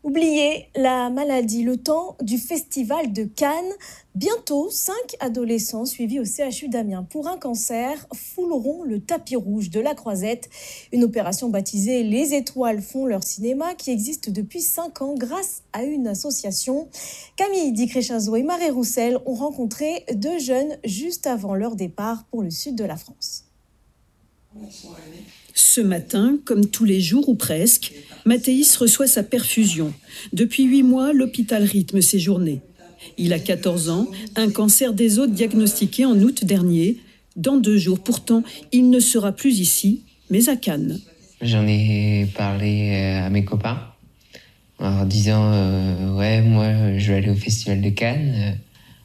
Oubliez la maladie, le temps du festival de Cannes. Bientôt, 5 adolescents suivis au CHU d'Amiens pour un cancer fouleront le tapis rouge de la Croisette. Une opération baptisée Les Étoiles font leur cinéma qui existe depuis 5 ans grâce à une association. Camille Di Crescenzo et Marie Roussel ont rencontré 2 jeunes juste avant leur départ pour le sud de la France. Ce matin, comme tous les jours ou presque, Mathéis reçoit sa perfusion. Depuis 8 mois, l'hôpital rythme ses journées. Il a 14 ans, un cancer des os diagnostiqué en août dernier. Dans 2 jours, pourtant, il ne sera plus ici, mais à Cannes. J'en ai parlé à mes copains, en leur disant ouais, moi, je vais aller au Festival de Cannes.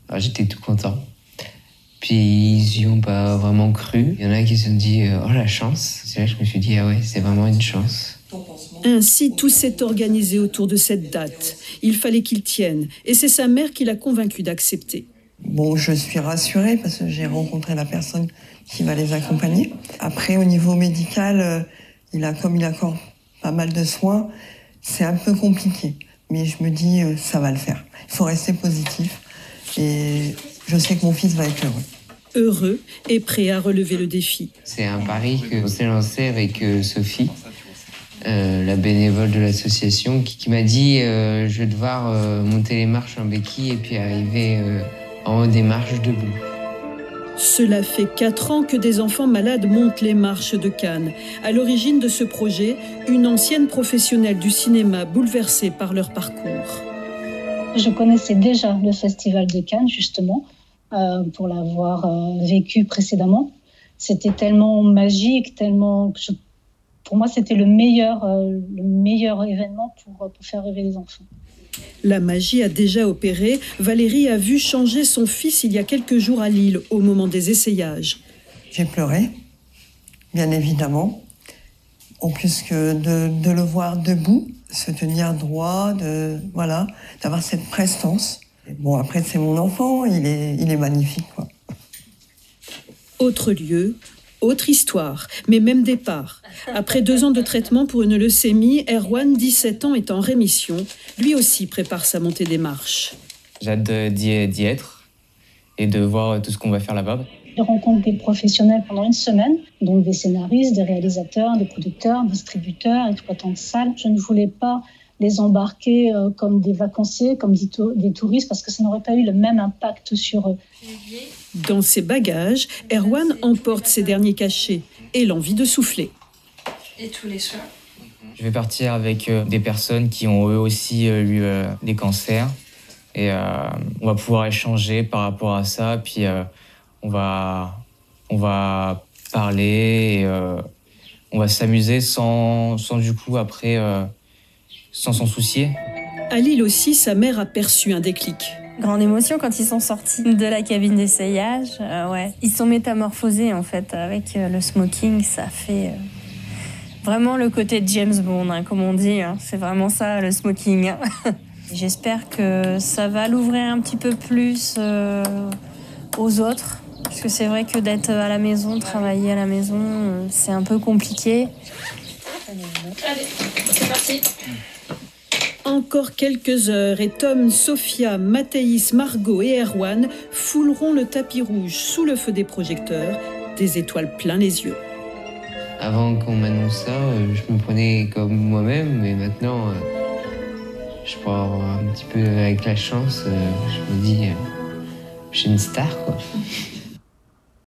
Alors, j'étais tout content. Puis ils y ont pas vraiment cru. Il y en a qui se sont dit oh la chance. C'est là que je me suis dit ah ouais, c'est vraiment une chance. Ainsi, tout s'est organisé autour de cette date. Il fallait qu'il tienne, et c'est sa mère qui l'a convaincu d'accepter. Bon, je suis rassurée parce que j'ai rencontré la personne qui va les accompagner. Après, au niveau médical, il accorde pas mal de soins. C'est un peu compliqué, mais je me dis ça va le faire. Il faut rester positif et je sais que mon fils va être heureux. Heureux et prêt à relever le défi. C'est un pari qu'on s'est lancé avec Sophie, la bénévole de l'association, qui m'a dit je vais devoir monter les marches en béquille et puis arriver en haut des marches debout. Cela fait 4 ans que des enfants malades montent les marches de Cannes. À l'origine de ce projet, une ancienne professionnelle du cinéma bouleversée par leur parcours. Je connaissais déjà le Festival de Cannes, justement, pour l'avoir vécu précédemment. C'était tellement magique, pour moi, c'était le meilleur événement pour faire rêver les enfants. La magie a déjà opéré. Valérie a vu changer son fils il y a quelques jours à Lille, au moment des essayages. J'ai pleuré, bien évidemment. En plus que de le voir debout, se tenir droit, d'avoir cette prestance. Bon, après, c'est mon enfant, il est magnifique, quoi. Autre lieu, autre histoire, mais même départ. Après 2 ans de traitement pour une leucémie, Erwan, 17 ans, est en rémission. Lui aussi prépare sa montée des marches. J'ai hâte d'y être et de voir tout ce qu'on va faire là-bas. Je rencontre des professionnels pendant 1 semaine, donc des scénaristes, des réalisateurs, des producteurs, distributeurs, exploitants de salles. Je ne voulais pas les embarquer comme des vacanciers, comme des touristes, parce que ça n'aurait pas eu le même impact sur eux. Dans ses bagages, Erwan emporte ses derniers cachets et l'envie de souffler. Et tous les soirs. Je vais partir avec des personnes qui ont eux aussi eu des cancers. Et on va pouvoir échanger par rapport à ça. Puis on va parler et on va s'amuser sans du coup après... sans s'en soucier. À Lille aussi, sa mère a perçu un déclic. Grande émotion quand ils sont sortis de la cabine d'essayage. Ouais. Ils sont métamorphosés en fait avec le smoking. Ça fait vraiment le côté de James Bond, hein, comme on dit. Hein. C'est vraiment ça le smoking. Hein. J'espère que ça va l'ouvrir un petit peu plus aux autres. Parce que c'est vrai que d'être à la maison, travailler à la maison, c'est un peu compliqué. Allez, c'est parti. Encore quelques heures et Tom, Sophia, Mathéis, Margot et Erwan fouleront le tapis rouge sous le feu des projecteurs, des étoiles plein les yeux. Avant qu'on m'annonce ça, je me prenais comme moi-même, mais maintenant, je pourrais avoir un petit peu avec la chance, je me dis, j'ai une star, quoi.